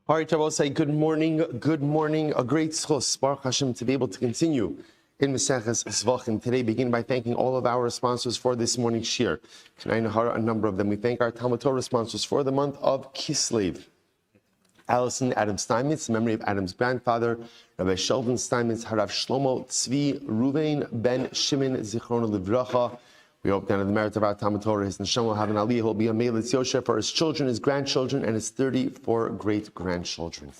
All right, I will say good morning, a great schos, Baruch Hashem, to be able to continue in Maseches Zevachim today. Begin by thanking all of our sponsors for this morning's shir. A number of them. We thank our Talmud Torah sponsors for the month of Kislev. Allison Adam Steinmetz, in memory of Adam's grandfather, Rabbi Sheldon Steinmetz, Harav Shlomo Tzvi Ruvain Ben Shimon Zichrono Livracha. We hope that in the merit of our Talmud Torah, his neshama will have an aliyah. He'll be a Melitz Yosher for his children, his grandchildren, and his 34 great-grandchildren.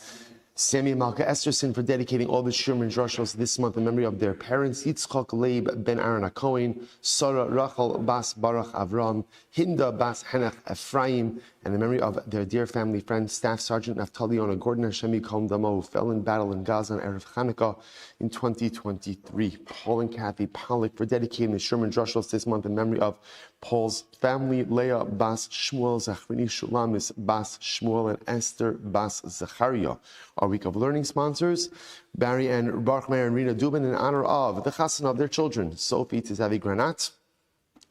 Sammy and Malka Esterson for dedicating all the Shir and Droshos this month in memory of their parents, Yitzchak Leib Ben Aaron HaKohen, Sarah Rachel Bas Baruch Avram, Hinda Bas Henach Ephraim, and in memory of their dear family friend, Staff Sergeant Naftali Yonah Gordon Hashem Yikom Damo, who fell in battle in Gaza on Erev Chanukah in 2023. Paul and Kathy Pollack for dedicating the Shir and Droshos this month in memory of Paul's family, Leah Bas Shmuel, Zachrini Shulamis Bas Shmuel, and Esther Bas Zachariah. Our week of learning sponsors, Barry and Baruch Meir and Rina Dubin, in honor of the chassan of their children, Sophie Tizavi Granat.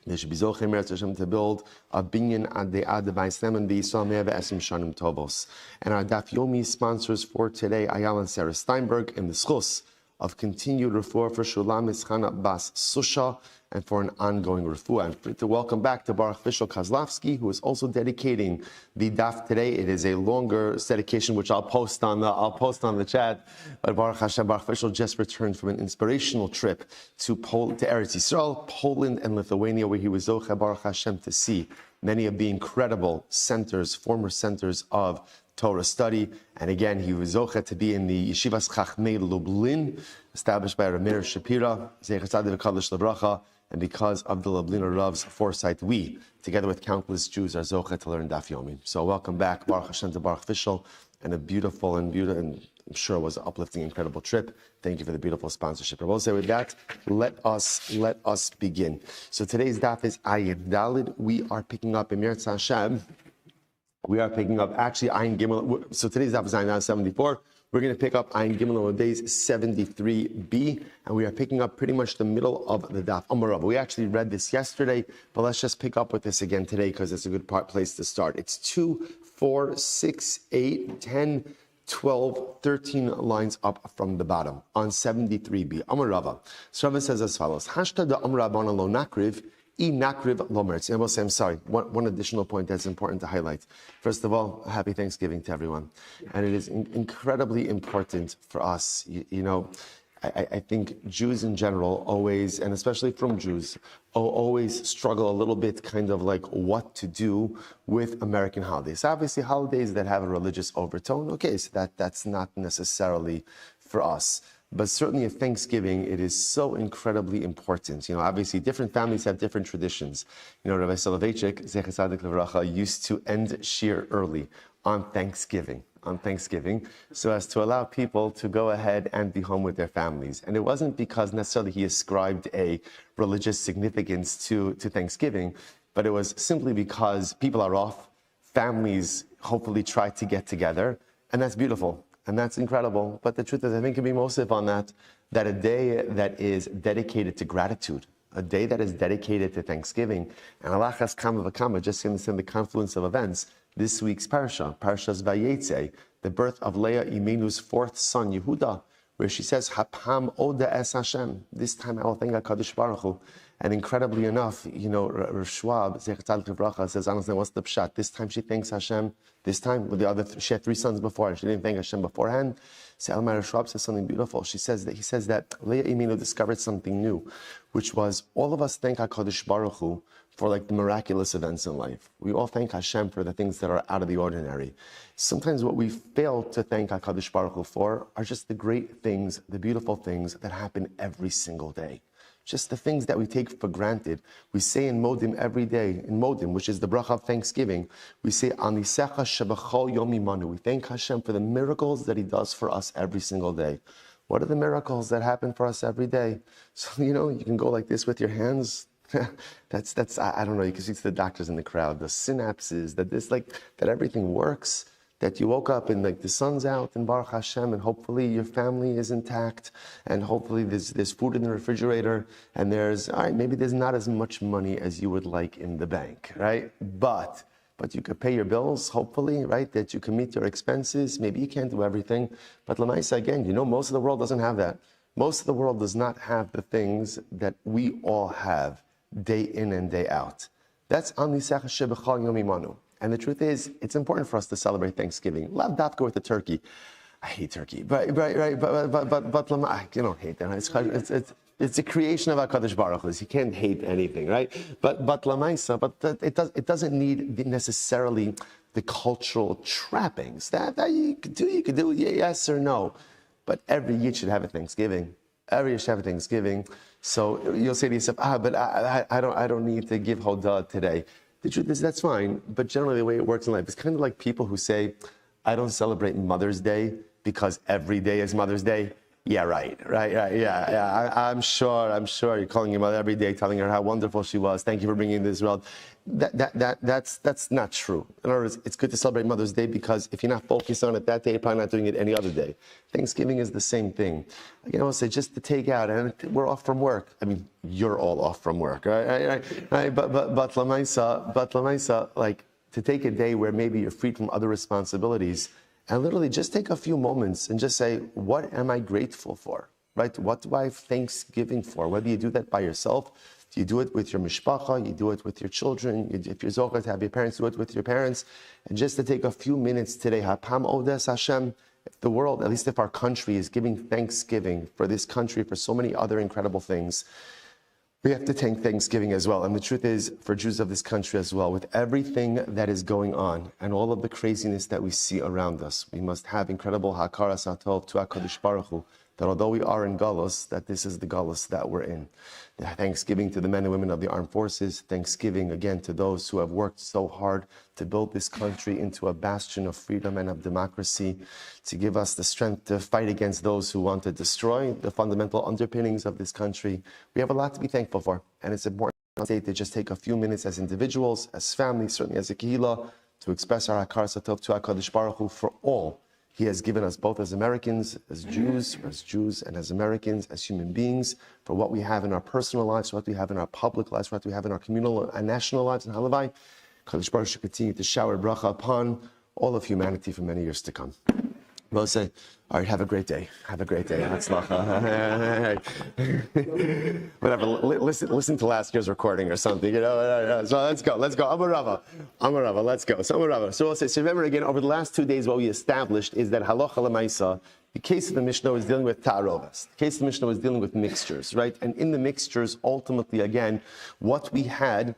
They should be Zochim Meretz Hashem to build a binyan ad de'ad them and be Yisrael Me'eh Ve'esim Shanim Tovos. And our Daf Yomi sponsors for today, Ayala and Sarah Steinberg, in the schus of continued refuah for Shulam Ischana Bas Susha, and for an ongoing refuah. I'm free to welcome back to Baruch Fishel Kozlovsky, who is also dedicating the daf today. It is a longer dedication, which I'll post on the chat. But Baruch Hashem, Baruch Fishel just returned from an inspirational trip to Eretz Yisrael, Poland, and Lithuania, where he was Zocheh Baruch Hashem to see many of the incredible centers, former centers of Torah study. And again, he was Zocheh to be in the Yeshivas Chachmei Lublin, established by Ramir Shapira, Zecher Tzaddik V'Kadosh Livracha. And because of the Lubliner Rav's foresight, we, together with countless Jews, are Zocheh to learn Daf Yomi. So welcome back, Baruch Hashem, to Baruch Fishel, and a beautiful and I'm sure it was an uplifting, incredible trip. Thank you for the beautiful sponsorship. I will say with that, let us begin. So today's Daf is Ayin Dalid. We are picking up in Mirtz Hashem. We are picking up actually Ayin Gimel. So today's Daf is Ayin 74. We're going to pick up Ayin Gimel on days 73b, and we are picking up pretty much the middle of the Daf Amarav. We actually read this yesterday, but let's just pick up with this again today because it's a good place to start. It's 2, 4, 6, 8, 10, 12, 13 lines up from the bottom on 73b. Amarava. So Rava says as follows: Hashta da Amravana lo nakriv. And I will say, I'm sorry, one additional point that's important to highlight. First of all, happy Thanksgiving to everyone. And it is incredibly important for us. I think Jews in general always, and especially from Jews, always struggle a little bit kind of like what to do with American holidays. Obviously, holidays that have a religious overtone, okay, so that's not necessarily for us. But certainly at Thanksgiving, it is so incredibly important. Obviously, different families have different traditions. Rabbi Soloveitchik, Zecher Tzaddik Livracha, used to end shir early on Thanksgiving, so as to allow people to go ahead and be home with their families. And it wasn't because necessarily he ascribed a religious significance to Thanksgiving, but it was simply because people are off, families hopefully try to get together, and that's beautiful. And that's incredible. But the truth is, I think it can be mosif on that a day that is dedicated to gratitude, a day that is dedicated to Thanksgiving, and Allah has kama v'kama, just in the confluence of events, this week's Parshas Vayetze, the birth of Leah Imenu's fourth son, Yehuda, where she says, Hapam Oda Es Hashem, this time I will thank HaKadosh Baruch Hu. And incredibly enough, Rav Schwab, Zecher Tzaddik Livracha, says, honestly, what's the pshat? This time she thanks Hashem. This time, with the other, she had 3 sons before, and she didn't thank Hashem beforehand. So Rav Schwab says something beautiful. He says that Leah Imenu discovered something new, which was all of us thank HaKadosh Baruch Hu for the miraculous events in life. We all thank Hashem for the things that are out of the ordinary. Sometimes what we fail to thank HaKadosh Baruch Hu for are just the great things, the beautiful things that happen every single day. Just the things that we take for granted. We say in Modim every day, in Modim, which is the bracha of Thanksgiving, we say, Anisecha Shebachol Yomi Manu. We thank Hashem for the miracles that He does for us every single day. What are the miracles that happen for us every day? So, you can go like this with your hands. I don't know, you can see the doctors in the crowd, the synapses, that everything works, that you woke up and the sun's out and Baruch Hashem, and hopefully your family is intact, and hopefully there's food in the refrigerator, and maybe there's not as much money as you would like in the bank, right? But you could pay your bills, hopefully, right? That you can meet your expenses. Maybe you can't do everything. But Lamaisa, again, most of the world doesn't have that. Most of the world does not have the things that we all have day in and day out. That's An Nisach Shebechal Yomi Manu. And the truth is, it's important for us to celebrate Thanksgiving. Lav dafka with the turkey. I hate turkey, but you don't hate that. It's a creation of HaKadosh Baruch Hu. You can't hate anything, right? But it doesn't need necessarily the cultural trappings. That you could do yes or no. But every Yid should have a Thanksgiving. Every Yid should have a Thanksgiving. So you'll say to yourself, but I don't need to give Hodah today. The truth is, that's fine. But generally, the way it works in life, it's kind of like people who say, I don't celebrate Mother's Day because every day is Mother's Day. Yeah, right, yeah. I'm sure you're calling your mother every day, telling her how wonderful she was. Thank you for bringing this world. That's not true. In other words, it's good to celebrate Mother's Day because if you're not focused on it that day, you're probably not doing it any other day. Thanksgiving is the same thing. Again, I want to say just to take out, and we're off from work. I mean, you're all off from work, right? But Lamaisa, like to take a day where maybe you're freed from other responsibilities. And literally just take a few moments and just say, what am I grateful for, right? What do I have Thanksgiving for? Whether you do that by yourself, you do it with your mishpacha, you do it with your children, if you're zochah to have your parents, do it with your parents. And just to take a few minutes today, Hapam Odes Hashem, if the world, at least if our country is giving Thanksgiving for this country, for so many other incredible things, we have to thank Thanksgiving as well. And the truth is, for Jews of this country as well, with everything that is going on and all of the craziness that we see around us, we must have incredible hakaras hatov to HaKadosh Baruch Hu, that although we are in galus, that this is the galus that we're in. Thanksgiving to the men and women of the armed forces. Thanksgiving again to those who have worked so hard to build this country into a bastion of freedom and of democracy, to give us the strength to fight against those who want to destroy the fundamental underpinnings of this country. We have a lot to be thankful for, and it's important to just take a few minutes as individuals, as families, certainly as a kehillah, to express our hakar satov to HaKadosh Baruch Hu for all He has given us, both as Americans, as Jews, and as Americans, as human beings, for what we have in our personal lives, what we have in our public lives, what we have in our communal and national lives. And halavai, HaKadosh Baruch Hu should continue to shower bracha upon all of humanity for many years to come. We'll say, all right, have a great day. Have a great day. Whatever, listen to last year's recording or something, So let's go. Amarava, let's go. So Amarava. So we'll say, so remember again, over the last 2 days, what we established is that halacha lemaisa, the case of the Mishnah was dealing with ta'arovas. The case of the Mishnah was dealing with mixtures, right? And in the mixtures, ultimately, again, what we had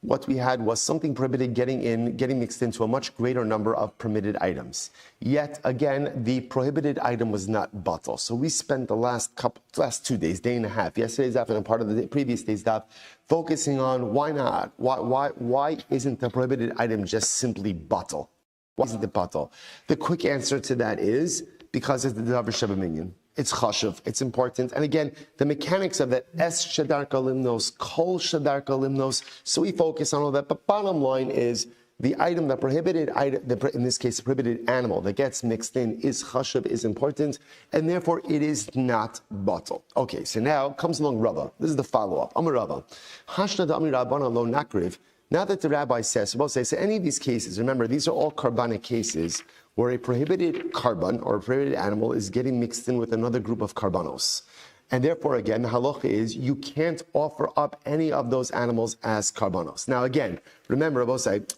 was something prohibited getting mixed into a much greater number of permitted items. Yet again, the prohibited item was not batal. So we spent the last 2 days, day and a half, yesterday's daf and part of the previous day's daf, focusing on why not? Why isn't the prohibited item just simply batal? Why isn't it batal? The quick answer to that is because it's the davar sheba minyan. It's chashuv, it's important. And again, the mechanics of that, es shadarka limnos, kol shadarka limnos, so we focus on all that. But bottom line is, the item, the prohibited item, in this case, the prohibited animal that gets mixed in is chashuv, is important, and therefore it is not batal. Okay, so now comes along Rava. This is the follow-up. Amar Rava. Hashna da amir rabbana lo nakriv. Now that the rabbi says, so any of these cases, remember, these are all carbonic cases, where a prohibited carbon or a prohibited animal is getting mixed in with another group of carbonos. And therefore, again, the halacha is you can't offer up any of those animals as carbonos. Now, again, remember,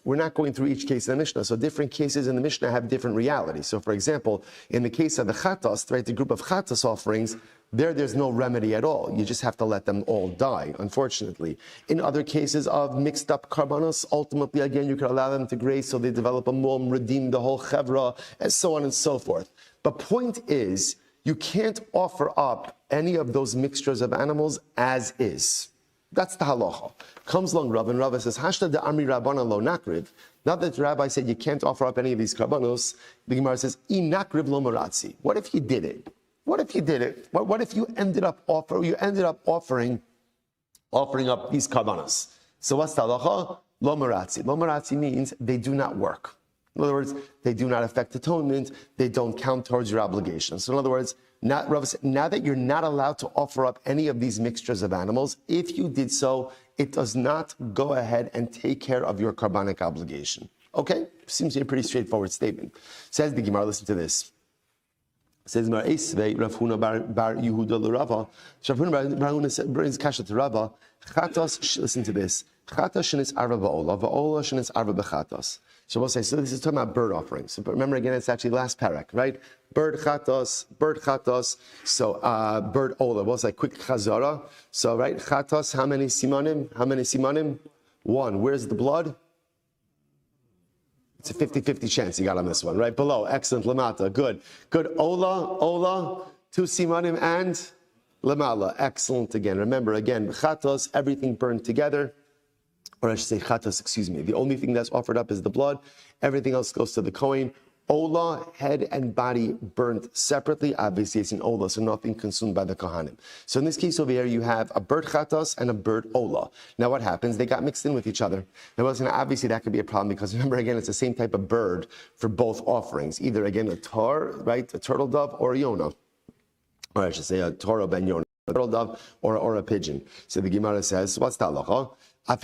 we're not going through each case in the Mishnah, so different cases in the Mishnah have different realities. So, for example, in the case of the chatas, right, the group of chatas offerings, there's no remedy at all. You just have to let them all die, unfortunately. In other cases of mixed up carbonos, ultimately, again, you can allow them to graze so they develop a mum, redeem the whole chevra, and so on and so forth. But point is, you can't offer up any of those mixtures of animals as is. That's the halacha. Comes along Rav, and Rav says, Hashta de Amri Rabbana lo nakriv. Now that the rabbi said you can't offer up any of these karbanos, the Gemara says, I nakriv lo maratzi. What if you did it? What if you did it? What if you ended up offering offering up these karbanos. So what's the halacha? Lo maratzi. Lo maratzi means they do not work. In other words, they do not affect atonement. They don't count towards your obligation. So in other words, now that you're not allowed to offer up any of these mixtures of animals, if you did so, it does not go ahead and take care of your carbonic obligation. Okay? Seems to be a pretty straightforward statement. Says the Gemara, listen to this. Says Mar Esvei Rav Huna bar Yehuda l'Rava. Rav Huna bar Huna brings kasha to Rava. Chatos. Listen to this. Chatos shenis arva ba'ola. Ba'ola shenis arva b'chatos. So we'll say. So this is talking about bird offerings. So, but remember again, it's actually last parak, right? Bird chatos. Bird chatos. So bird ola. We'll say quick chazara. So right, chatos. How many simanim? How many simanim? One. Where's the blood? It's a 50-50 chance you got on this one, right? Below, excellent, lamata, good. Ola, 2 simanim, and lamala, excellent again. Remember, again, chatos, everything burned together, or I should say chatos, excuse me. The only thing that's offered up is the blood. Everything else goes to the kohen. Ola, head and body burned separately. Obviously, it's an ola, so nothing consumed by the kohanim. So in this case over here, you have a bird chatos and a bird ola. Now what happens? They got mixed in with each other. Now obviously that could be a problem because remember again, it's the same type of bird for both offerings. Either again a tar, right, a turtle dove, or a yona. Or I should say a toro ben yona, a turtle dove, or a pigeon. So the Gemara says, what's the halacha? So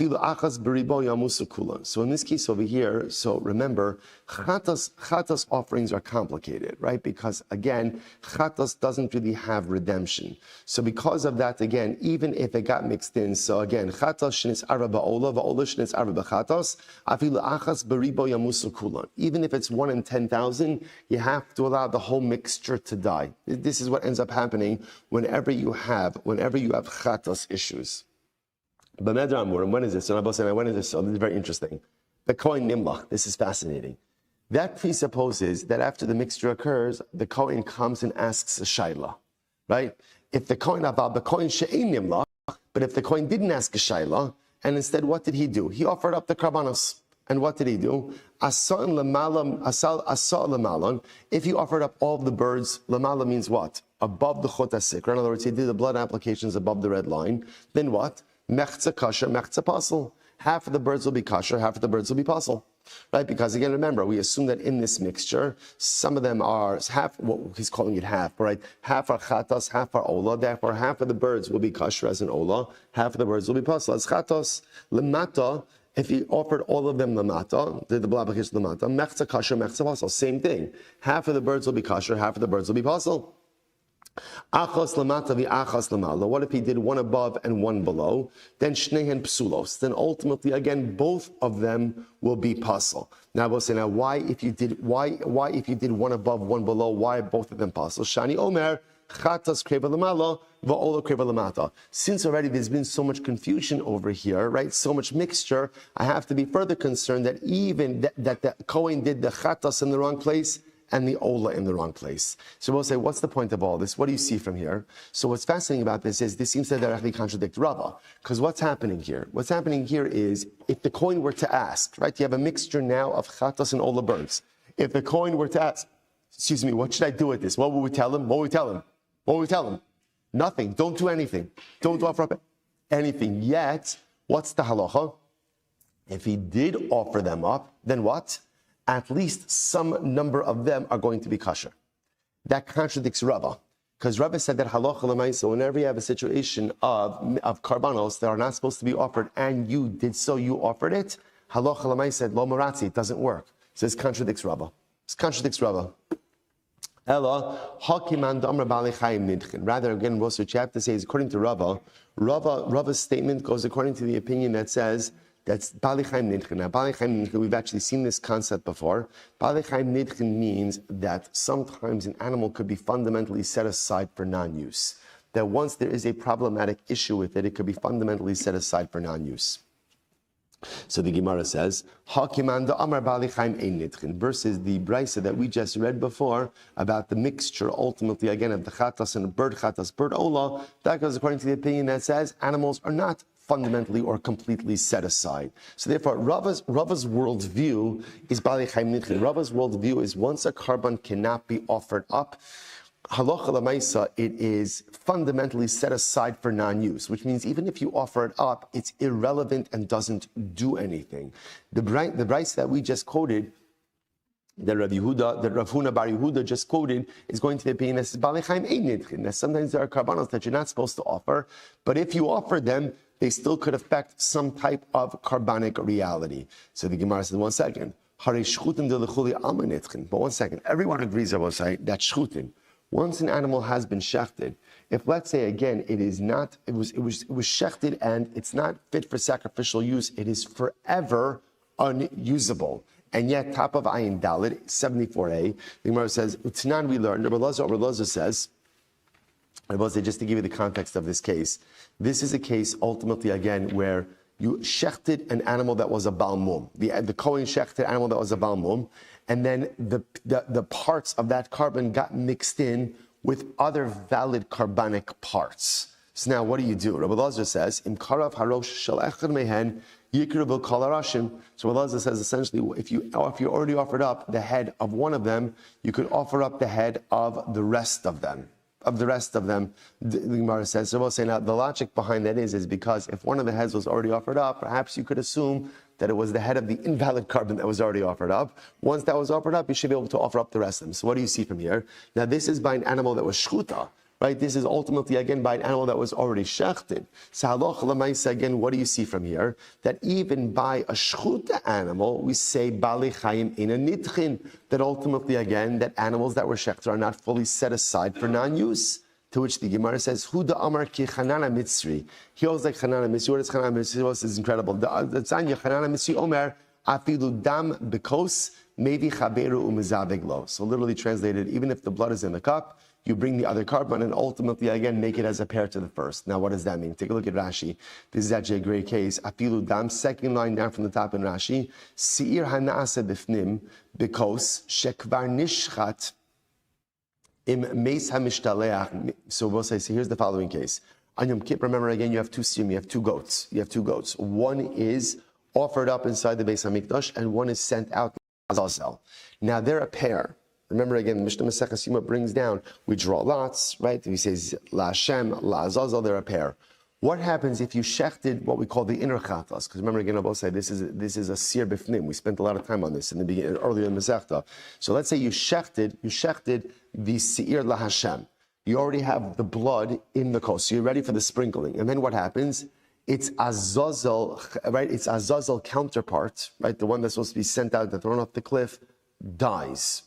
in this case over here, so remember, chatas offerings are complicated, right? Because again, chatas doesn't really have redemption. So because of that, again, even if it got mixed in, so again, chatas shenis arba ba'ola, va'ola shenis arba b'chatas, afilu achas beribo yamusu kulan. Even if it's 1 in 10,000, you have to allow the whole mixture to die. This is what ends up happening whenever you have chatas issues. When is this? So when is this? So this is very interesting. The Kohen Nimlach, this is fascinating. That presupposes that after the mixture occurs, the Kohen comes and asks a shaila, right? If the Kohen she'ein Nimlach, but if the Kohen didn't ask a shaila, and instead what did he do? He offered up the karbanos. And what did he do? Asa lemalan. If he offered up all of the birds, lamala means what? Above the chota sikra. In other words, he did the blood applications above the red line. Then what? Mechza kasher, mechza pasel. Half of the birds will be kasher, half of the birds will be pasel. Right? Because again, remember, we assume that in this mixture, some of them are half, well, he's calling it half, right? Half are chatos, half are ola. Therefore, half of the birds will be kasher as an ola, half of the birds will be pasel as chatos. Lemata, if he offered all of them lamata, did the blood application lamata, mechza kasher, mechza pasel. Same thing. Half of the birds will be kasher, half of the birds will be pasel. Achos lamata v'achos lamala. What if he did one above and one below? Then shnehen psulos. Then ultimately, again, both of them will be pasul. Now we'll say, why if you did one above, one below? Why are both of them pasul? Shani Omer chatas kreva lamala va'ola kreva lamata. Since already there's been so much confusion over here, right? So much mixture. I have to be further concerned that even that the Kohen did the chatas in the wrong place and the ola in the wrong place. So we'll say, what's the point of all this? What do you see from here? So what's fascinating about this is this seems to directly contradict Rava. Because what's happening here? What's happening here is, if the Kohen were to ask, right, you have a mixture now of chatas and ola birds. If the Kohen were to ask, excuse me, what should I do with this? What will we tell him? What will we tell him? What will we tell him? Nothing. Don't do anything. Don't offer up anything. Yet, what's the halacha? If he did offer them up, then what? At least some number of them are going to be kosher. That contradicts Rava, because Rava said that halacha l'maisa, whenever you have a situation of karbanos that are not supposed to be offered, and you did so, you offered it, halacha l'maisa said lo maratzi, it doesn't work. So this contradicts Rava. This contradicts Rava. Ella hakiman damar bali chayim nidchin. Rather, again, what you have to say is according to Rava. Rava's statement goes according to the opinion that says that's Bali Chaim Nidchin. Now, Bali Chaim Nidchin, we've actually seen this concept before. Bali Chaim Nidchin means that sometimes an animal could be fundamentally set aside for non-use. That once there is a problematic issue with it, it could be fundamentally set aside for non-use. So the Gemara says, Hakimanda Amar Bali Chaim Ein Nidchin, versus the brisa that we just read before about the mixture, ultimately, again, of the chatas and the bird chatas, bird ola. That goes according to the opinion that says animals are not fundamentally or completely set aside. So therefore, Rava's worldview is Bali Chaim Nidchin. Rava's worldview is once a carbon cannot be offered up, halacha l'maisa, it is fundamentally set aside for non-use, which means even if you offer it up, it's irrelevant and doesn't do anything. The brayse that we just quoted, that Rav Huna Bar Yehuda just quoted, is going to be opinion that says Balei Chaim ein nidchin. That sometimes there are karbanos that you're not supposed to offer, but if you offer them, they still could affect some type of carbonic reality. So the Gemara says, 1 second. But 1 second, everyone agrees, I will say, that shchutin, once an animal has been shechted, if let's say again it was shechted and it's not fit for sacrificial use, it is forever unusable. And yet, top of Ayin Dalet, 74a, the Gemara says, Utnan we learned, Rabbi Elazar says, just to give you the context of this case, this is a case ultimately again where you shechted an animal that was a balmum. The Kohen shechted an animal that was a balmum, and then the parts of that carbon got mixed in with other valid carbonic parts. So now what do you do? Rabbi Elazar says, Im karav harosh shel echad mehen yikrevu kol harashim. So Rabbi Elazar says essentially, if you already offered up the head of one of them, you could offer up the head of the rest of them. The Gemara says, so we'll say now the logic behind that is because if one of the heads was already offered up, perhaps you could assume that it was the head of the invalid carbon that was already offered up. Once that was offered up, you should be able to offer up the rest of them. So what do you see from here? Now this is by an animal that was shchuta, right? This is ultimately again by an animal that was already shechted. So halacha l'maisa again, what do you see from here? That even by a shchuta animal, we say balei chayim ina nidchin. That ultimately again, that animals that were shechted are not fully set aside for non-use. To which the Gemara says, Huda Amar ki Chanana Mitzri. He always like Chanana Mitzri. What is Chanana Mitzri? This is incredible. The Tzanya Chanana Mitzri Omer Afilu Dam Bekos Mevi Chaberu Umizabeglo. So literally translated, even if the blood is in the cup, you bring the other carbon and ultimately again make it as a pair to the first. Now what does that mean? Take a look at Rashi. This is actually a great case. Afilu Dam, second line down from the top in Rashi. Seir Hanase Bifnim Bekos Shekvar Nishchat. So we'll say, so here's the following case. On Yom Kippur, remember again, you have two siyum, you have two goats. One is offered up inside the Beis HaMikdash, and one is sent out to Azazel. Now they're a pair. Remember again, the Mishnah Maseches Yoma brings down, we draw lots, right? He says, La Hashem, La Azazel, they're a pair. What happens if you shechted what we call the inner chatas? Because remember again, I will say this is a sir bifnim. We spent a lot of time on this in the beginning, earlier in Masechta. So let's say you shechted the seir la Hashem. You already have the blood in the kos. So you're ready for the sprinkling. And then what happens? It's Azazel, right? It's Azazel counterpart, right? The one that's supposed to be sent out, thrown off the cliff, dies.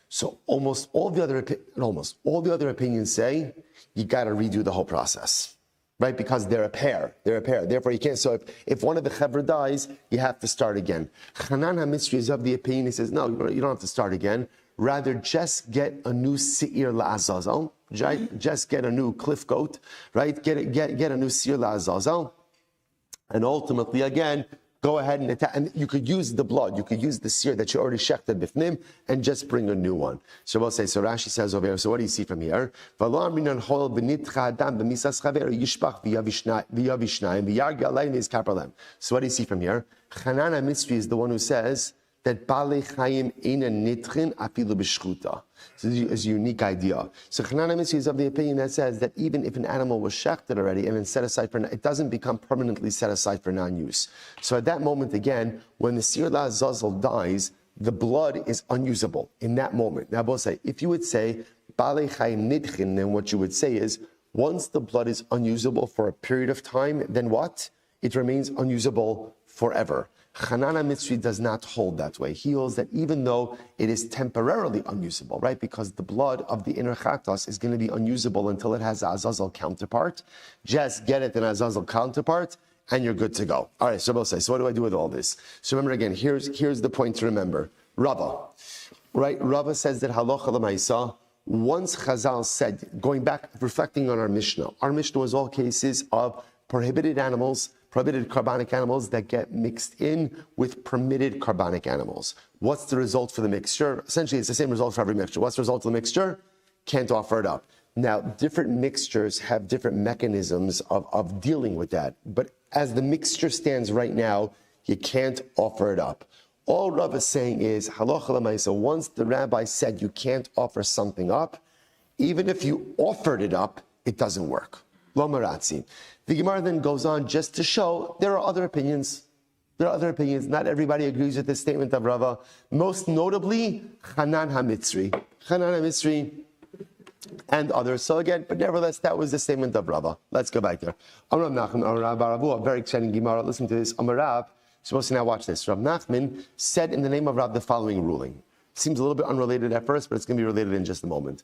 So almost all the other opinions say you got to redo the whole process, right? Because they're a pair. Therefore, you can't. So if one of the chevra dies, you have to start again. Chanan HaMitzri is of the opinion. He says, no, you don't have to start again. Rather, just get a new seir la'azazel. Just get a new cliff goat, right? Get a new seir la'azazel, and ultimately again, go ahead and attack, and you could use the blood, you could use the sear that you already shechted bifnim, and just bring a new one. So we'll say, so Rashi says over here, so what do you see from here? So what do you see from here? Chanana Mitzri is the one who says that Balei Chayim Eina Nitchin Afilu B'Shchuta. So this is a unique idea. So Chanana Mitzri is of the opinion that says that even if an animal was shechted already and then set aside for, it doesn't become permanently set aside for non-use. So at that moment again, when the Sir La'azazel dies, the blood is unusable in that moment. Now, we'll say, if you would say Balei Chayim Nitchin, then what you would say is, once the blood is unusable for a period of time, then what? It remains unusable forever. Chanana Mitzri does not hold that way. He holds that even though it is temporarily unusable, right? Because the blood of the inner chatas is going to be unusable until it has an Azazel counterpart. Just get it an Azazel counterpart, and you're good to go. All right, so we'll say, so what do I do with all this? So remember again, here's the point to remember. Rava, right? Rava says that halacha l'maisa, once Chazal said, going back, reflecting on our Mishnah was all cases of prohibited animals, prohibited carbonic animals that get mixed in with permitted carbonic animals. What's the result for the mixture? Essentially, it's the same result for every mixture. What's the result of the mixture? Can't offer it up. Now, different mixtures have different mechanisms of dealing with that. But as the mixture stands right now, you can't offer it up. All Rav is saying is, halacha l'maisa, once the rabbi said you can't offer something up, even if you offered it up, it doesn't work. Lo maratzi. The Gemara then goes on just to show there are other opinions. There are other opinions. Not everybody agrees with this statement of Rava. Most notably, Hanan HaMitzri. Hanan HaMitzri and others. So again, but nevertheless, that was the statement of Rava. Let's go back there. Amar Rav Nachman, Amar Rav Baravu, a very exciting Gemara. Listen to this. Amar Rav, supposed to now watch this. Rav Nachman said in the name of Rav the following ruling. Seems a little bit unrelated at first, but it's going to be related in just a moment.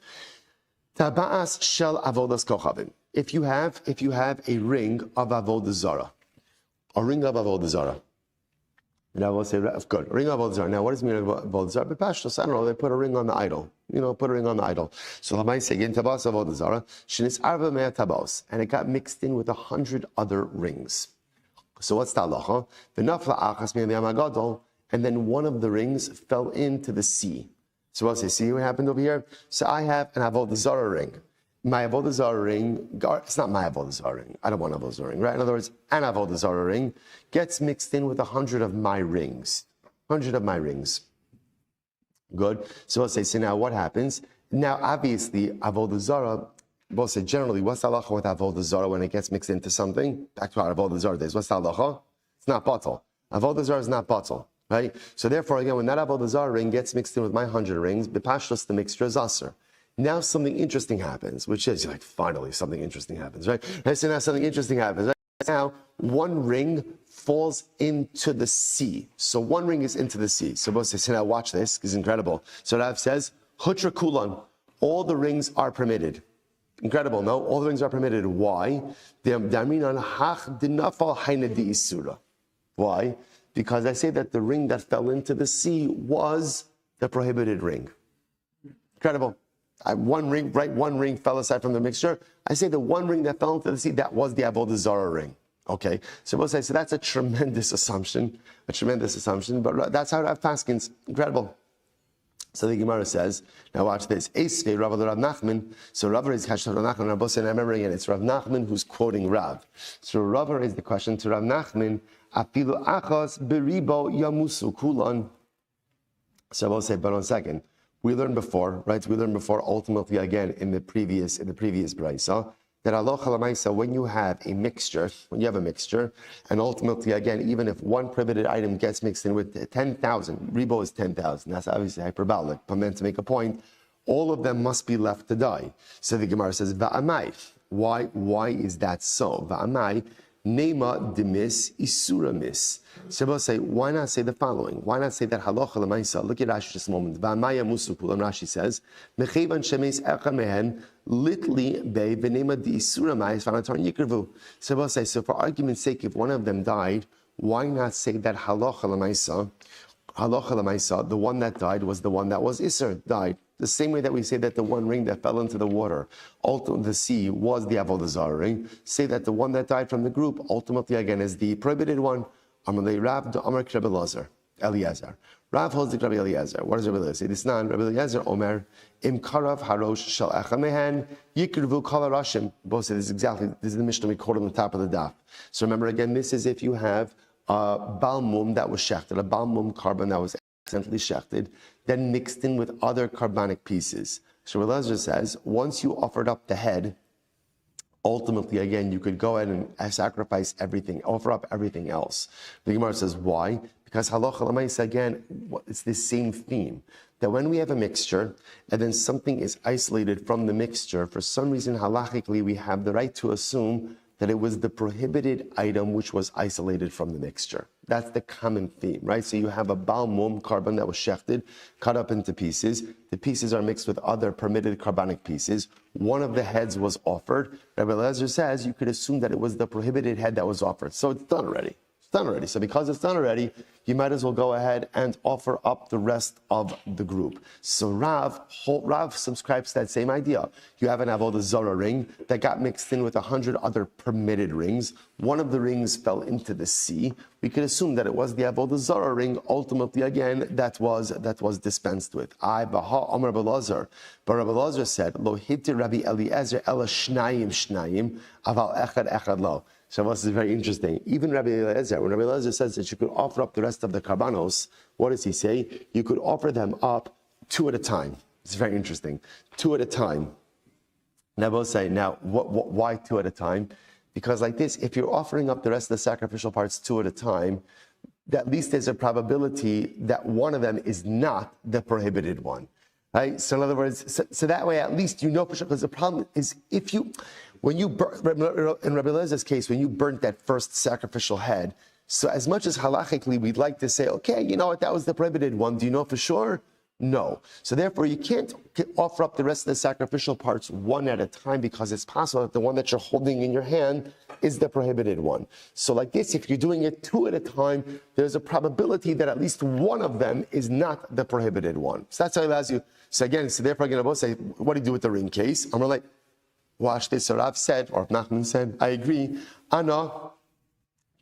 Taba'as shel avodas kochavim. If you have a ring of avodah zara, a ring of avodah zara. Now we'll say, good, ring of avodah zara. Now, what does it mean avodah zara? B'pashtos, I don't know. They put a ring on the idol. Put a ring on the idol. So Lamai say again, tabas avodah zara, shenis arva mea tabos, and it got mixed in with 100 other rings. So what's the halacha? V'nafla achas me'yam hagadol, and then one of the rings fell into the sea. So I'll say, see what happened over here? So I have an avodah zara ring. My avodah zara ring, it's not my avodah zara ring. I don't want an avodah zara ring, right? In other words, an avodah zara ring gets mixed in with 100 of my rings. 100 of my rings. Good. So I'll say, so now what happens? Now, obviously, avodah zara, we'll say generally, what's the halacha with avodah zara when it gets mixed into something? Back to our avodah zara days. What's the halacha? It's not batal. Avodah zara is not batal. Right? So therefore, again, when that avodah zara ring gets mixed in with my 100 rings, b'pashtos, the mixture is aser. Now something interesting happens, which is, you're like, finally, something interesting happens, right? So now something interesting happens. Right? Now, one ring falls into the sea. So one ring is into the sea. So both say, so now watch this, it's incredible. So Rav says, hutra kulan, all the rings are permitted. Incredible, no? All the rings are permitted. Why? Why? Because I say that the ring that fell into the sea was the prohibited ring. Incredible. One ring fell aside from the mixture. I say the one ring that fell into the sea, that was the avodah zara ring. Okay, so we'll say, so that's a tremendous assumption, but that's how Rav paskins. Incredible. So the Gemara says, now watch this. Eisvei Rav Nachman. So Rav is Rav Nachman. And I remember again, it's Rav Nachman who's quoting Rav. So Rav is the question to Rav Nachman. Afilu achas beribo yamusu kulan. So we'll say, but on a second, we learned before, right? We learned before. Ultimately, again, in the previous brayso, that halacha l'maisa, when you have a mixture, and ultimately, again, even if one prohibited item gets mixed in with 10,000, ribo is 10,000. That's obviously hyperbolic, but meant to make a point. All of them must be left to die. So the Gemara says, va'amai. Why is that so? Va'amai. Nema demis isura mis. So we'll say, why not say the following? Why not say that halacha l'maisa? Look at Rashi just a moment. Va'amaya musukulam. Rashi says, mechevan shemes echad mehen litli be v'nema di isura ma'is v'anatar yikrvu. So we'll say, so for argument's sake, if one of them died, why not say that halacha l'maisa? Halacha l'maisa, the one that died was the one that was isur, died. The same way that we say that the one ring that fell into the water, the sea, was the avodah zara ring, say that the one that died from the group, ultimately again, is the prohibited one. Amalei Rav do Amar Rabbi Eliezer. Rav holds the Rabbi Eliezer. What does Rabbi Eliezer say? This nan Rabbi Eliezer Omer Im Karav Harosh Shal Echad Mehen Yikrivu Kol Harashim. Both say this is the Mishnah we quote on the top of the daf. So remember again, this is if you have a balmum that was shechted, a balmum carbon that was accidentally shechted, then mixed in with other carbonic pieces. So Rabbi Eliezer says, once you offered up the head, ultimately, again, you could go ahead and sacrifice everything, offer up everything else. The Gemara says, why? Because halacha l'maisa, again, it's this same theme. That when we have a mixture, and then something is isolated from the mixture, for some reason, halachically, we have the right to assume that it was the prohibited item which was isolated from the mixture. That's the common theme, right? So you have a balmum carbon that was shechted, cut up into pieces. The pieces are mixed with other permitted carbonic pieces. One of the heads was offered. Rabbi Eliezer says you could assume that it was the prohibited head that was offered. So it's done already. So because it's done already, you might as well go ahead and offer up the rest of the group. So Rav subscribes to that same idea. You have an avodah zara ring that got mixed in with 100 other permitted rings. One of the rings fell into the sea. We could assume that it was the avodah zara ring. Ultimately, again, that was dispensed with. Baha Amar Rabbi Eliezer. But Rabbi Eliezer said, Lo hitti Rabbi Eliezer ela shnayim aval echad lo. Shabbos is very interesting. Even Rabbi Eliezer, when Rabbi Eliezer says that you could offer up the rest of the karbanos, what does he say? You could offer them up 2 at a time. It's very interesting. 2 at a time. Now, both say, why 2 at a time? Because like this, if you're offering up the rest of the sacrificial parts 2 at a time, at least there's a probability that one of them is not the prohibited one. Right? So in other words, so that way at least you know for sure, because the problem is in Rabbi Eliezer case, when you burnt that first sacrificial head, so as much as halachically we'd like to say, okay, you know what, that was the prohibited one, do you know for sure? No. So therefore, you can't offer up the rest of the sacrificial parts 1 at a time, because it's possible that the one that you're holding in your hand is the prohibited one. So like this, if you're doing it 2 at a time, there's a probability that at least one of them is not the prohibited one. So that's how he allows you. So again, so therefore, I'm going to both say, what do you do with the ring case? I'm like, watch this. So Rav said, or Nachman said, I agree. Ana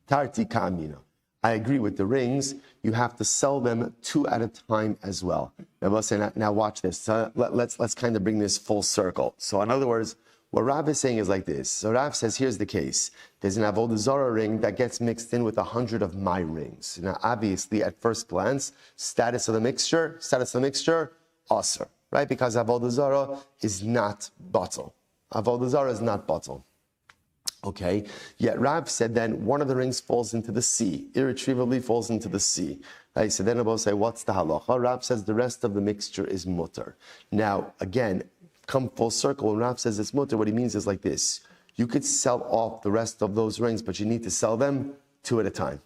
tarti ka'amina. I agree with the rings. You have to sell them 2 at a time as well. Now watch this. So let's kind of bring this full circle. So in other words, what Rav is saying is like this. So Rav says, here's the case. There's an Avodah Zarah ring that gets mixed in with 100 of my rings. Now obviously, at first glance, status of the mixture, aser, right? Because Avodah Zarah is not batel. Avodah Zarah is not batel. Okay, yet Rav said then one of the rings falls into the sea, irretrievably falls into the sea. Right? So then Abba say, what's the halacha? Rav says the rest of the mixture is mutter. Now, again, come full circle, when Rav says it's mutter, what he means is like this. You could sell off the rest of those rings, but you need to sell them 2 at a time.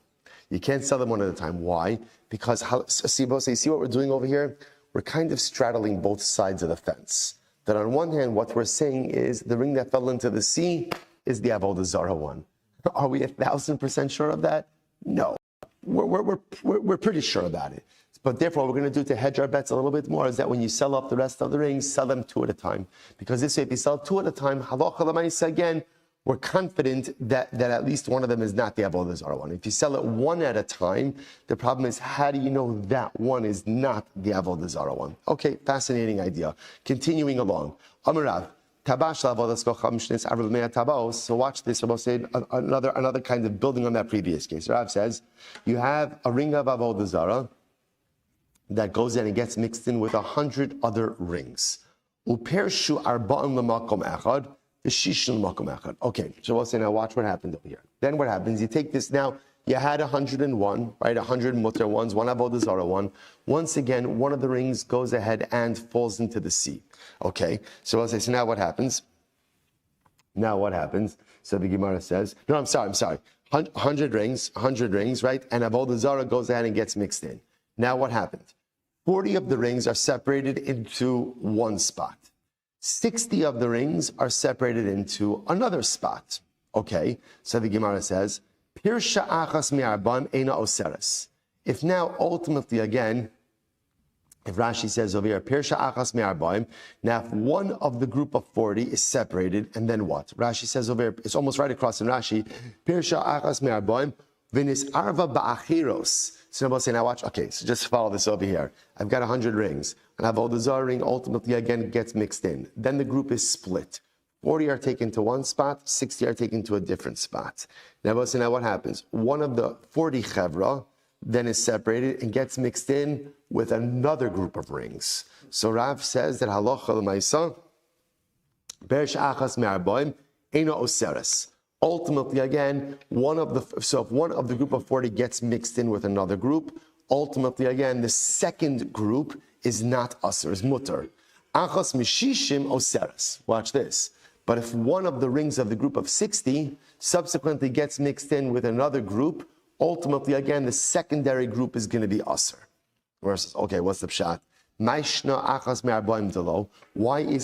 You can't sell them 1 at a time. Why? Because, see what we're doing over here? We're kind of straddling both sides of the fence. That on one hand, what we're saying is the ring that fell into the sea is the Avodah Zarah one. Are we 1,000% sure of that? No. We're pretty sure about it. But therefore, what we're going to do to hedge our bets a little bit more is that when you sell off the rest of the rings, sell them 2 at a time. Because this way, if you sell 2 at a time, halacha l'maisa again, we're confident that at least one of them is not the Avodah Zarah one. If you sell it 1 at a time, the problem is, how do you know that one is not the Avodah Zarah one? Okay, fascinating idea. Continuing along. Amarav. So watch this. Another kind of building on that previous case. Rav says, you have a ring of Avodah Zarah that goes in and gets mixed in with 100 other rings. Okay, so we'll say, now watch what happened over here. Then what happens, you take this now, you had 101, right? 100 mutter ones, 1 Avodah Zarah one. Once again, one of the rings goes ahead and falls into the sea. Okay, so I'll say, so now what happens? So the Gemara says, no, I'm sorry. 100 rings, right? And Avodah Zarah goes ahead and gets mixed in. Now what happened? 40 of the rings are separated into one spot. 60 of the rings are separated into another spot. Okay, so the Gemara says, Pirsha achas mi'arbam eina oseres. If now ultimately again, if Rashi says over here, Pirsha achas mi'arbam, now if one of the group of 40 is separated, and then what? Rashi says over here, it's almost right across in Rashi, Pirsha achas mi'arbam, v'nis arva ba'achiros. So I'm saying, now watch, okay, so just follow this over here. I've got 100 rings, and Avodah Zarah ring ultimately again gets mixed in. Then the group is split. 40 are taken to one spot, 60 are taken to a different spot. Now what happens? One of the 40 chevra then is separated and gets mixed in with another group of rings. So Rav says that halacha l'maisa, berish achas me'arboim, eino oseres. Ultimately, again, if one of the group of 40 gets mixed in with another group, ultimately, again, the second group is not aser, is mutter. Achas mishishim oseres. Watch this. But if one of the rings of the group of 60 subsequently gets mixed in with another group, ultimately, again, the secondary group is going to be aser. Versus, okay, what's the pshat? Why is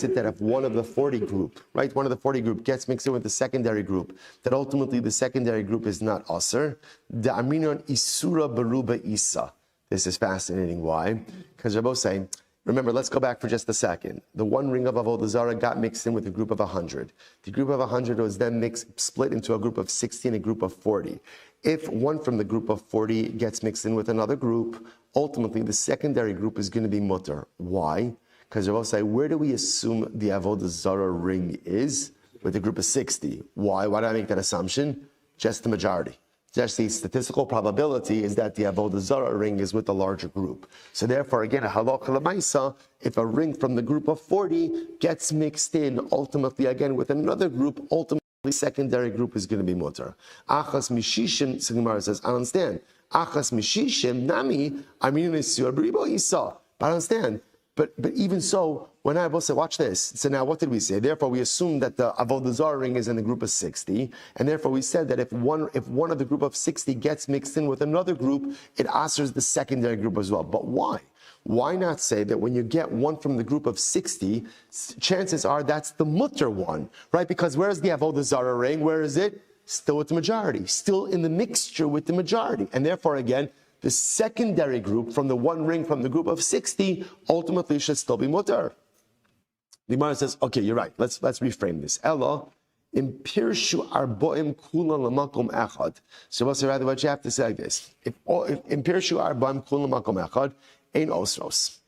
it that if one of the 40 group, right, one of the 40 group gets mixed in with the secondary group, that ultimately the secondary group is not aser? The aminon isura beruba isa. This is fascinating. Why? Because they're both saying, remember, let's go back for just a second. The one ring of Avodah Zarah got mixed in with a group of 100. The group of 100 was then split into a group of 60 and a group of 40. If one from the group of 40 gets mixed in with another group, ultimately the secondary group is going to be mutter. Why? Because they will say, where do we assume the Avodah Zarah ring is? With a group of 60. Why? Why do I make that assumption? just the majority. Just the statistical probability is that the Avodah Zarah ring is with the larger group. So therefore, again, a halacha l'maisa, if a ring from the group of 40 gets mixed in, ultimately, again, with another group, ultimately, secondary group is going to be mutar. Achas mishishim, so Gemara says, I understand. Achas mishishim, nami, I mean, bribo isa. But I understand. But even so, when I both say, watch this. So now what did we say? Therefore, we assume that the Avodah Zarah ring is in the group of 60. And therefore, we said that if one of the group of 60 gets mixed in with another group, it answers the secondary group as well. But why? Why not say that when you get one from the group of 60, chances are that's the mutter one, right? Because where is the Avodah Zarah ring? Where is it? Still with the majority, still in the mixture with the majority. And therefore, again, the secondary group from the one ring from the group of 60 ultimately should still be mutter. The Gemara says, okay, you're right. Let's reframe this. Ella, impirshu arboim kula lamakom echad. So rather what you have to say like this. If impirshu arboim kula lamakom echad, ein osros.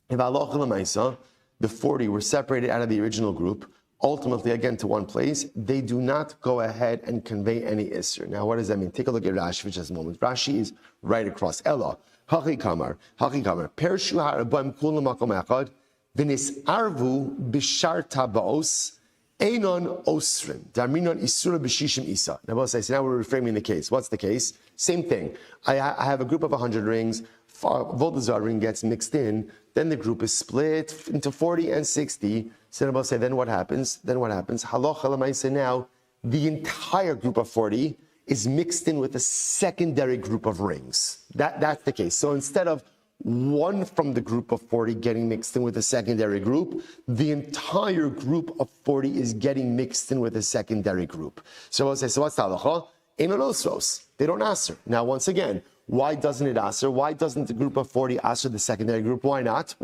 If halacha l'maisa, the 40 were separated out of the original group, ultimately, again, to one place, they do not go ahead and convey any isser. Now, what does that mean? Take a look at Rashi for just a moment. Rashi is right across. Ella, haki kamar, pershu ha'arbaim kulam makom echad, v'nis arvu b'shar tabaos, einon osrim. Darminon isura b'shishim isa. Now, we'll say, so now we're reframing the case. What's the case? Same thing. I have a group of 100 rings. Avodah Zarah ring gets mixed in. Then the group is split into 40 and 60. So we'll say, then what happens? Halacha l'maisa now, the entire group of 40 is mixed in with a secondary group of rings. That's the case. So instead of one from the group of 40 getting mixed in with a secondary group, the entire group of 40 is getting mixed in with a secondary group. So we'll say, so what's the halacha? Einon osros. They don't answer. Now, once again, why doesn't it answer? Why doesn't the group of 40 answer the secondary group? Why not?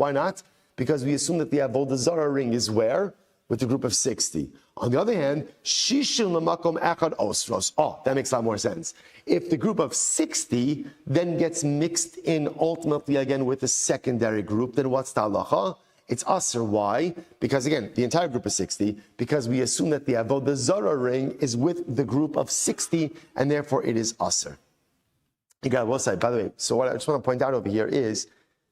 Because we assume that the Avodah Zarah ring is where? With the group of 60. On the other hand, Shishim Lamakom Echad Osros. Oh, that makes a lot more sense. If the group of 60 then gets mixed in ultimately again with the secondary group, then what's the halacha? It's Aser. Why? Because again, the entire group is 60, because we assume that the Avodah Zarah ring is with the group of 60, and therefore it is Aser. By the way, so what I just want to point out over here is,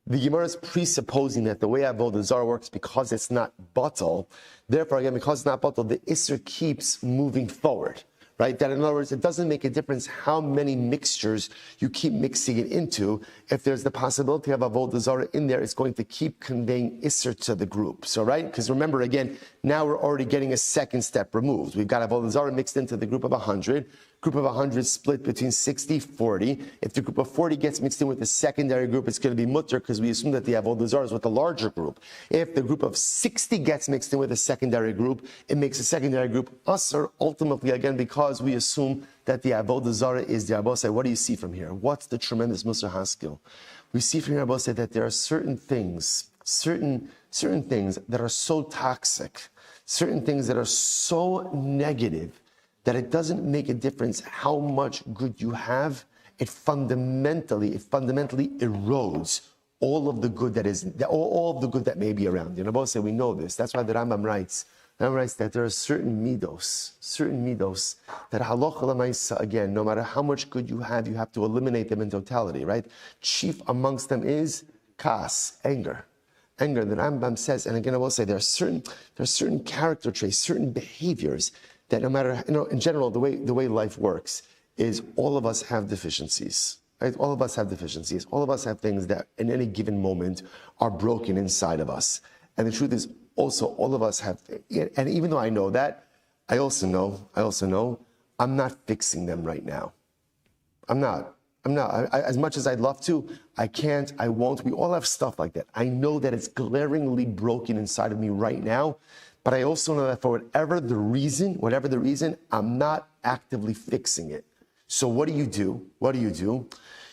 the Gemara is presupposing that the way Avodah Zarah works, because it's not batal, therefore, again, because it's not batal, the Isser keeps moving forward, right? That in other words, it doesn't make a difference how many mixtures you keep mixing it into. If there's the possibility of Avodah Zarah in there, it's going to keep conveying Isser to the group. So, right? Because remember, again, now we're already getting a second step removed. We've got Avodah Zarah mixed into the group of 100. Group of 100 split between 60, 40. If the group of 40 gets mixed in with the secondary group, it's going to be mutter, because we assume that the Avodah Zarah is with the larger group. If the group of 60 gets mixed in with a secondary group, it makes a secondary group usher, ultimately, again, because we assume that the Avodah Zarah is the Abosai. What do you see from here? What's the tremendous Musar Haskell? We see from here, Abosai, that there are certain things that are so toxic, certain things that are so negative, that it doesn't make a difference how much good you have. It fundamentally erodes all of the good that is, all of the good that may be around you. And Abba said, we know this. That's why the Rambam writes that there are certain midos that halacha l'maisa, again, no matter how much good you have to eliminate them in totality, right? Chief amongst them is kas, anger. The Rambam says, and again I will say, there are certain character traits, certain behaviors that no matter, in general, the way life works is all of us have deficiencies, right? All of us have deficiencies. All of us have things that in any given moment are broken inside of us. And the truth is also all of us have, and even though I know that, I also know I'm not fixing them right now. I'm not. As much as I'd love to, I can't, I won't. We all have stuff like that. I know that it's glaringly broken inside of me right now. But I also know that for whatever the reason, I'm not actively fixing it. So what do you do?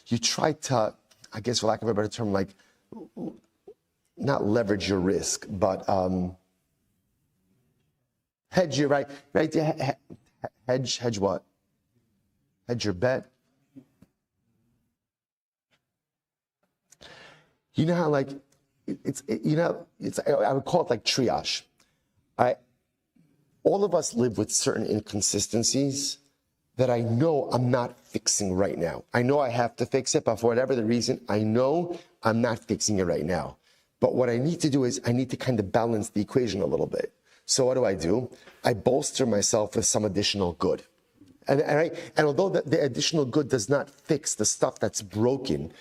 You try to, I guess for lack of a better term, like not leverage your risk, but hedge your right? Hedge what? Hedge your bet. You know how I would call it like triage. All of us live with certain inconsistencies, that I know I'm not fixing right now. I know I have to fix it, but for whatever the reason, I know I'm not fixing it right now. But what I need to do is I need to kind of balance the equation a little bit. So what do? I bolster myself with some additional good. And although the additional good does not fix the stuff that's broken,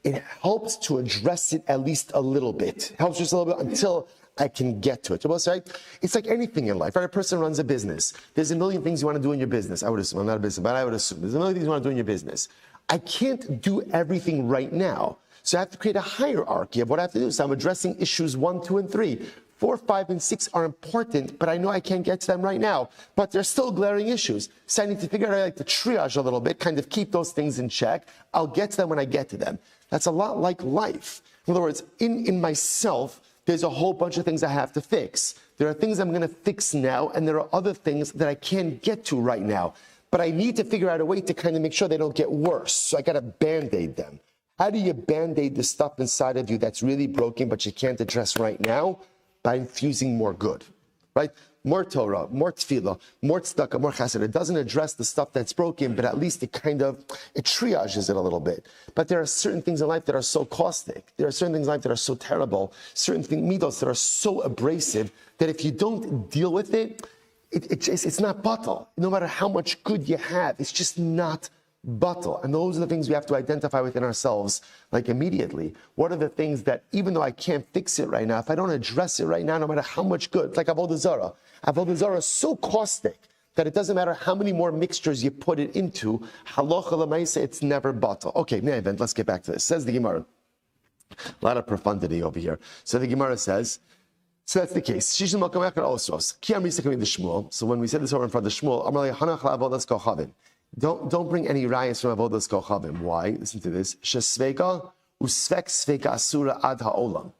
it helps to address it at least a little bit. It helps just a little bit until I can get to it. Right? It's like anything in life, right? A person runs a business. There's a million things you want to do in your business. I would assume, I'm not a business, but I would assume there's a million things you want to do in your business. I can't do everything right now. So I have to create a hierarchy of what I have to do. So I'm addressing issues 1, 2, and 3. 4, 5, and 6 are important, but I know I can't get to them right now. But they're still glaring issues. So I need to figure out how to triage a little bit, kind of keep those things in check. I'll get to them when I get to them. That's a lot like life. In other words, in myself, there's a whole bunch of things I have to fix. There are things I'm going to fix now, and there are other things that I can't get to right now. But I need to figure out a way to kind of make sure they don't get worse. So I got to Band-Aid them. How do you Band-Aid the stuff inside of you that's really broken, but you can't address right now? By infusing more good, right? More Torah, more tefillah, more tzedakah, more chesed. It doesn't address the stuff that's broken, but at least it triages it a little bit. But there are certain things in life that are so caustic. There are certain things in life that are so terrible. Certain midos that are so abrasive that if you don't deal with it, it's not batal. No matter how much good you have, it's just not batal. And those are the things we have to identify within ourselves, like immediately. What are the things that, even though I can't fix it right now, if I don't address it right now, no matter how much good, it's like Avodah Zarah. Avodah Zarah is so caustic that it doesn't matter how many more mixtures you put it into, halacha l'maisa, it's never batal. Okay, let's get back to this. Says the Gemara. A lot of profundity over here. So the Gemara says, so that's the case. So when we said this over in front of Shmuel, don't bring any rayas from Avodas Kochavim. Why? Listen to this. Shesveka usvek sveka asura ad haolam.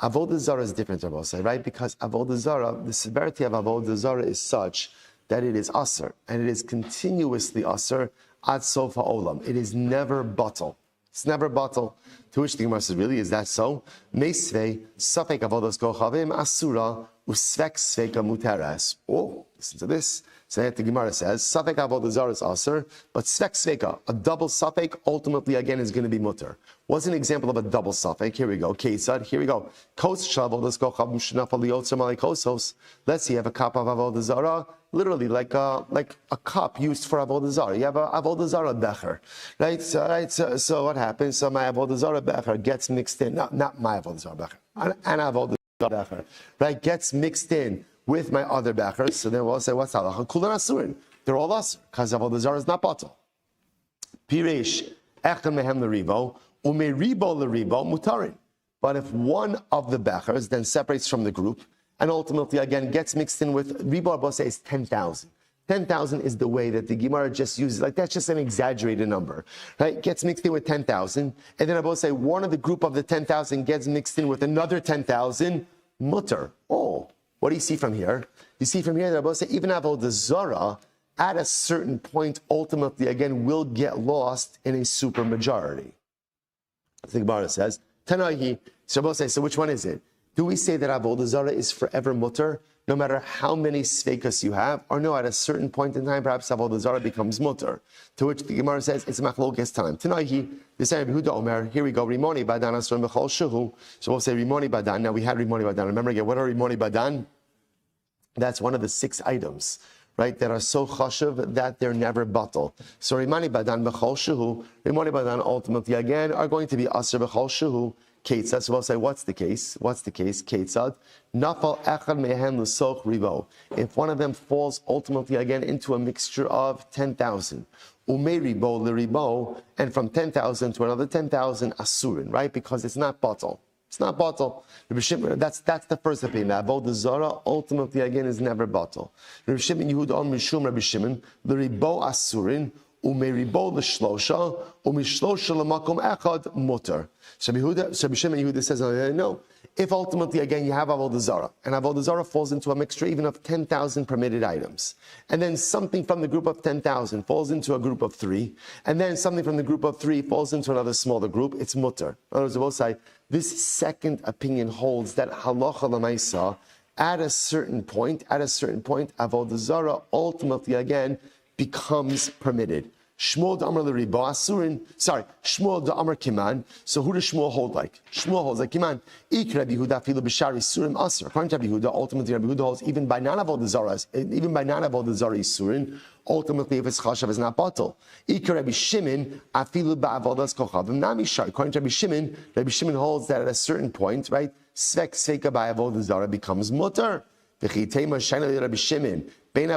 Avodah Zarah is different, I will say, right? Because Avodah Zarah, the severity of Avodah Zarah is such that it is asur, and it is continuously asur ad sof haolam. It is never batal. It's never batal. To which the Gemara says, really, is that so? Meisvei safek Avodas Kochavim asura usvek sveka muteres. Oh, listen to this. So the Gemara says, Safek Avodah Zarah is Aser, but Svek Sveka, a double Safek, ultimately again is going to be Mutter. What's an example of a double Safek? Here we go. Ketzad, here we go. Let's see, you have a cup of Avodah Zarah, literally like a cup used for Avodah Zarah. You have a Avodah Zarah becher, right? So what happens? So my Avodah Zarah becher gets mixed in, not my Avodah Zarah becher, an Avodah Zarah becher, right? Gets mixed in with my other bechers, so then we'll say, what's halacha? Kulan asurin. They're all asur, because Avodah Zarah is not batal. Piresh, echad mehem l'ribo, umeribo l'ribo mutarin. But if one of the bechers then separates from the group, and ultimately again gets mixed in with, ribo Abba says 10,000. 10,000 is the way that the Gemara just uses, like that's just an exaggerated number, right? Gets mixed in with 10,000, and then Abba say one of the group of the 10,000 gets mixed in with another 10,000, mutter. Oh. What do you see from here? You see from here that Rabbi say even Avodah Zarah at a certain point ultimately again will get lost in a super majority. The Gemara says, Tanahi. So Rabbi says, so which one is it? Do we say that Avodah Zarah is forever mutter, no matter how many sveikas you have, or no, at a certain point in time perhaps Avodah Zarah becomes mutter? To which the Gemara says it's machlokes time. Tanahi. The same Yehuda Omer, here we go, Rimoni Badan Asron B'chol Shuhu. So we'll say Rimoni Badan. Now we had Rimoni Badan. Remember again, what are Rimoni Badan? That's one of the 6 items, right, that are so chashuv that they're never batal. So Rimoni Badan B'chol Shuhu, Rimoni Badan ultimately again are going to be Asr B'chol Shuhu. Ketzad. So we'll say, what's the case? What's the case? Ketzad. Nafal echad mehen l'soch rivo. If one of them falls ultimately again into a mixture of 10,000. Umeribo l'ribo, and from 10,000 to another 10,000 asurin, right? Because it's not batal. It's not batal. That's the first opinion. Avodah Zarah ultimately again is never batal. Rabbi Shimon Yehuda on Mishum Rabbi Shimon l'ribo asurin umeribo l'shlosha umishlosha l'makom echad mutter. So Rabbi Shimon Yehuda says, no. If ultimately, again, you have Avodah Zarah, and Avodah Zarah falls into a mixture even of 10,000 permitted items, and then something from the group of 10,000 falls into a group of 3, and then something from the group of 3 falls into another smaller group, it's mutter. In other words, we'll say, this second opinion holds that halacha l'maisa, at a certain point, Avodah Zarah ultimately, again, becomes permitted. Shmuel da'amar l'riba asurin. Shmuel da'amar kiman. So who does Shmuel hold like? Shmuel holds like kiman. Ik Rabbi Yehuda filu b'shari surim asur. According to Rabbi Yehuda, ultimately Rabbi Yehuda holds even by non-avodah zara isurin. Ultimately, if it's chashav, it's not batal. Ik Rabbi Shimon afilu ba'avodas kochavim nami shar. According to Rabbi Shimon holds that at a certain point, right, svek sveika ba'avodah zara becomes mutar. V'chitema shayna Rabbi Shimon. Maybe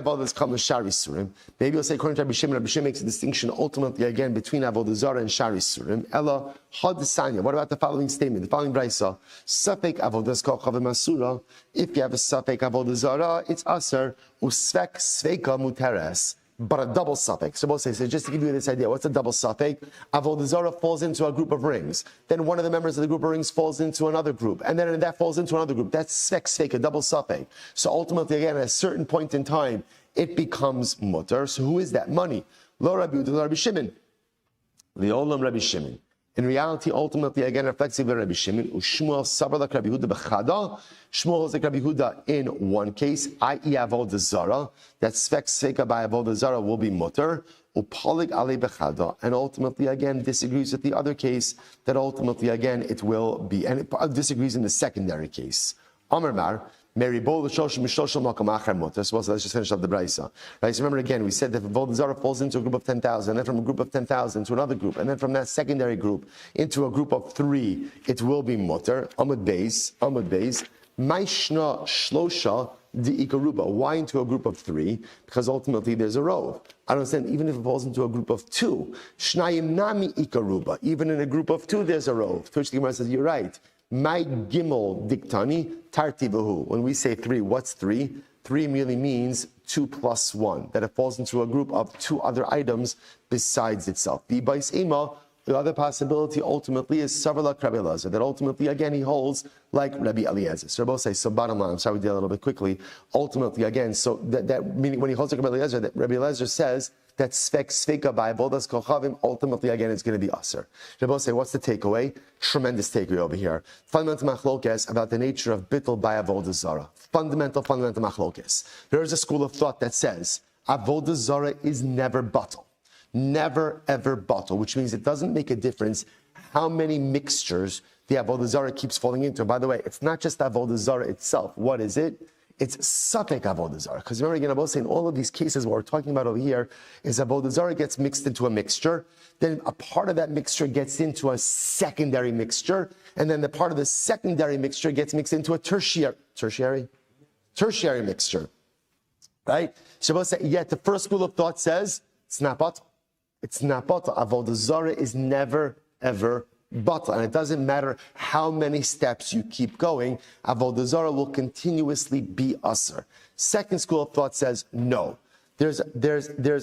you'll say, according to Rabbi Shimon makes a distinction ultimately again between avodah zara and shari surim. Ella hadisanya. What about the following statement? The following brayso: Safek avodas kochav masura. If you have a safek avodah zara, it's aser usvek sveika muteres. But a double suffix. So just to give you this idea, what's a double suffix? Avodah zara falls into a group of rings. Then one of the members of the group of rings falls into another group. And then that falls into another group. That's svek, a double suffix. So ultimately, again, at a certain point in time, it becomes mutter. So who is that? Money. Lo Rabbi Yehuda, Rabbi Shimon. The Olam Rabbi Shimon. In reality, ultimately, again, reflexive Rabbi Shimon. Shmuel Silber like Rabbi Yehuda b'chada. Shmuel holds like Rabbi Yehuda in one case, i.e. avodah zara. That sveka by avodah zara will be mutter. Upalig ale b'chada. And ultimately, again, disagrees with the other case. That ultimately, again, it will be, and it disagrees in the secondary case. Amar Mar. Mary Bol so let's just finish up the brayso. Right? So remember again, we said that if avodah zara falls into a group of 10,000, and then from a group of 10,000 to another group, and then from that secondary group into a group of 3, it will be mutter. Amud beis. Maishna shlosha di ikaruba. Why into a group of 3? Because ultimately there's a rove. I don't understand. Even if it falls into a group of 2, shnayim nami ikaruba. Even in a group of 2, there's a rove. To which the Gemara says, you're right. My gimel diktani tartivahu. When we say 3, what's 3? 3 merely means 2 plus 1. That it falls into a group of 2 other items besides itself. B'bais ema. The other possibility ultimately is Savarla Rabbi Eliezer. That ultimately, again, he holds like Rabbi Eliezer. So both say, so bottom line, I'm sorry we did a little bit quickly. Ultimately, again, so that meaning when he holds like Rabbi Eliezer, that Rabbi Eliezer says that sveka by avodas kochavim, ultimately, again, it's going to be aser. Rabbi say, what's the takeaway? Tremendous takeaway over here. Fundamental machlokes about the nature of bittul by avodah zara. Fundamental machlokes. There is a school of thought that says avodah zara is never batal. Never ever batal, which means it doesn't make a difference how many mixtures the avodah zara keeps falling into. By the way, it's not just avodah zara itself. What is it? It's safek avodah zara. Because remember again, I'm saying in all of these cases, what we're talking about over here is avodah zara gets mixed into a mixture. Then a part of that mixture gets into a secondary mixture, and then the part of the secondary mixture gets mixed into a tertiary mixture. Right? Shabbos say, yet the first school of thought says it's not batal. It's not batal. Avodah zara is never, ever batal. And it doesn't matter how many steps you keep going, avodah zara will continuously be aser. Second school of thought says no. There's a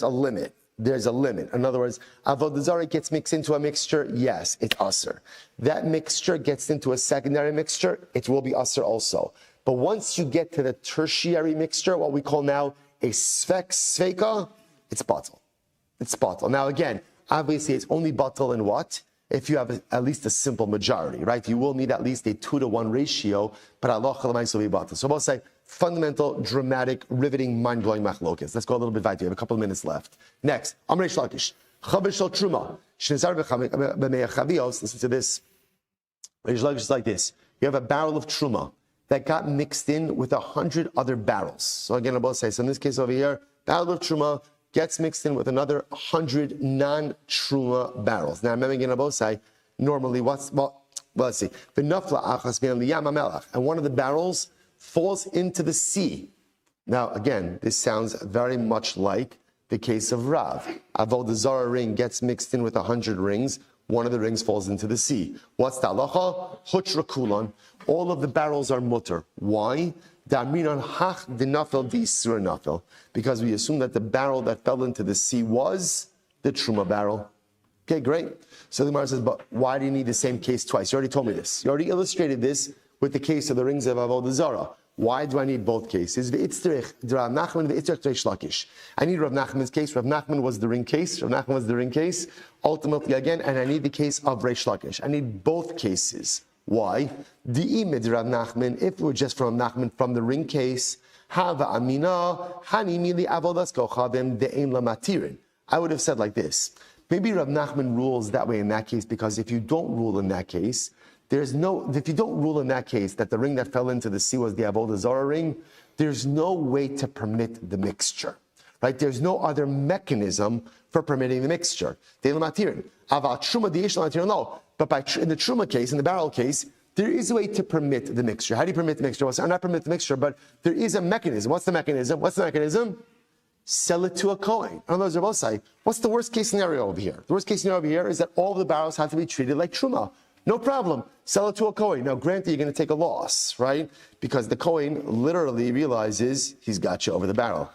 limit. There's a limit. In other words, avodah zara gets mixed into a mixture, yes, it's aser. That mixture gets into a secondary mixture, it will be aser also. But once you get to the tertiary mixture, what we call now a sveka, it's batal. It's batal. Now again, obviously it's only batal in what? If you have at least a simple majority, right? You will need at least a 2-to-1 ratio, but Allah will be batal. So we'll say fundamental, dramatic, riveting, mind-blowing machlokes. Let's go a little bit weiter. We have a couple of minutes left. Next, Amrei Shlakish. Chavish shel truma. Listen to this. Shlakish is like this. You have a barrel of truma that got mixed in with 100 other barrels. So again, I will say, so in this case over here, barrel of truma gets mixed in with another 100 non-truma barrels. Now, remember again, I will say, normally, let's see. And one of the barrels falls into the sea. Now, again, this sounds very much like the case of Rav. Avodah zara ring gets mixed in with 100 rings. One of the rings falls into the sea. What's the halacha? Hutra kulan. All of the barrels are mutter. Why? Because we assume that the barrel that fell into the sea was the truma barrel. Okay, great. So the Gemara says, but why do you need the same case twice? You already told me this. You already illustrated this with the case of the rings of avodah zara. Why do I need both cases? I need Rav Nachman's case. Rav Nachman was the ring case. Ultimately, again, and I need the case of Reish Lakish. I need both cases. Why? The imid Rav Nachman, if it were just from Nachman from the ring case, Hava amina hani mili avodas kochavim de'en lamatirin. I would have said like this. Maybe Rav Nachman rules that way in that case, because if you don't rule in that case, if you don't rule in that case that the ring that fell into the sea was the avodah zarah ring, there's no way to permit the mixture, right? There's no other mechanism for permitting the mixture. No, but in the truma case, in the barrel case, there is a way to permit the mixture. How do you permit the mixture? Well, not permit the mixture, but there is a mechanism. What's the mechanism? Sell it to a Kohen. In other words, Rabbi say, what's the worst case scenario over here? The worst case scenario over here is that all of the barrels have to be treated like truma. No problem. Sell it to a Kohen. Now, granted, you're going to take a loss, right? Because the Kohen literally realizes he's got you over the barrel.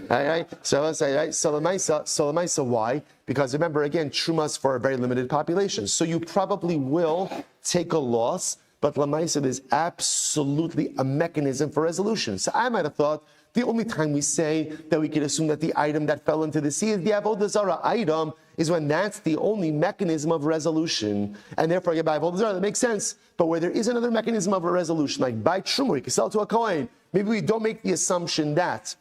Right? So let's say, right? Solamaisa, why? Because remember, again, truma's for a very limited population. So you probably will take a loss, but Lamaisa, there's absolutely a mechanism for resolution. So I might have thought, the only time we say that we could assume that the item that fell into the sea is the avodah zarah item is when that's the only mechanism of resolution, and therefore you buy avodah zarah. That makes sense. But where there is another mechanism of a resolution, like buy truma, you can sell it to a Kohen. Maybe we don't make the assumption that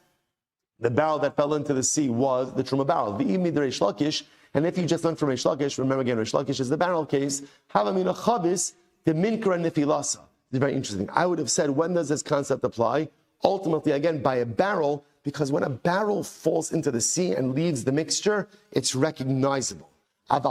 the barrel that fell into the sea was the truma barrel. V'imi the Reish Lakish, and if you just learned from Reish Lakish, remember again, Reish Lakish is the barrel case. Havamina chavis the minkra nefilasa. It's very interesting. I would have said, when does this concept apply? Ultimately, again, by a barrel, because when a barrel falls into the sea and leaves the mixture, it's recognizable. But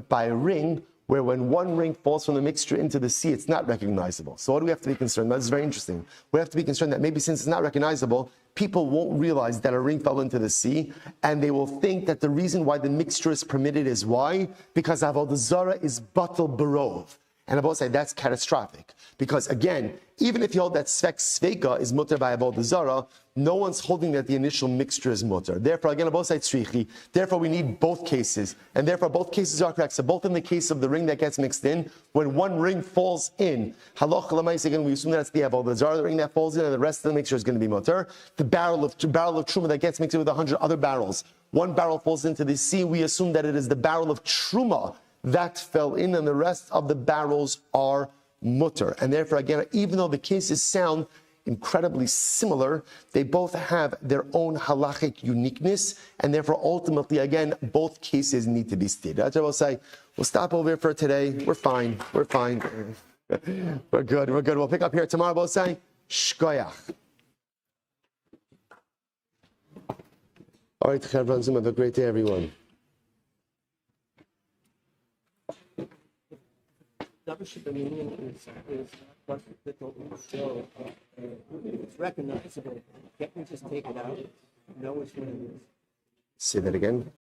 by a ring, where when one ring falls from the mixture into the sea, it's not recognizable. So what do we have to be concerned about? This is very interesting. We have to be concerned that maybe since it's not recognizable, people won't realize that a ring fell into the sea, and they will think that the reason why the mixture is permitted is why? Because avodah zarah is batal barov. And I will say that's catastrophic. Because again, even if you hold that svek sveka is mutter by avodah zarah, no one's holding that the initial mixture is mutter. Therefore, again, I will say tzrichi. Therefore, we need both cases. And therefore, both cases are correct. So both in the case of the ring that gets mixed in, when one ring falls in, halach l'mais, again, we assume that's the avodah zarah, the ring that falls in, and the rest of the mixture is going to be mutter. The barrel of truma that gets mixed in with 100 other barrels. One barrel falls into the sea, we assume that it is the barrel of truma that fell in, and the rest of the barrels are mutter. And therefore, again, even though the cases sound incredibly similar, they both have their own halachic uniqueness, and therefore, ultimately, again, both cases need to be stated. That's what I will say. We'll stop over here for today. We're fine. We're good. We'll pick up here tomorrow. We'll say, shkoyach. All right, Chevron Zoom, have a great day, everyone. It's recognizable. Can't we just take it out? Know which one it is. Say that again.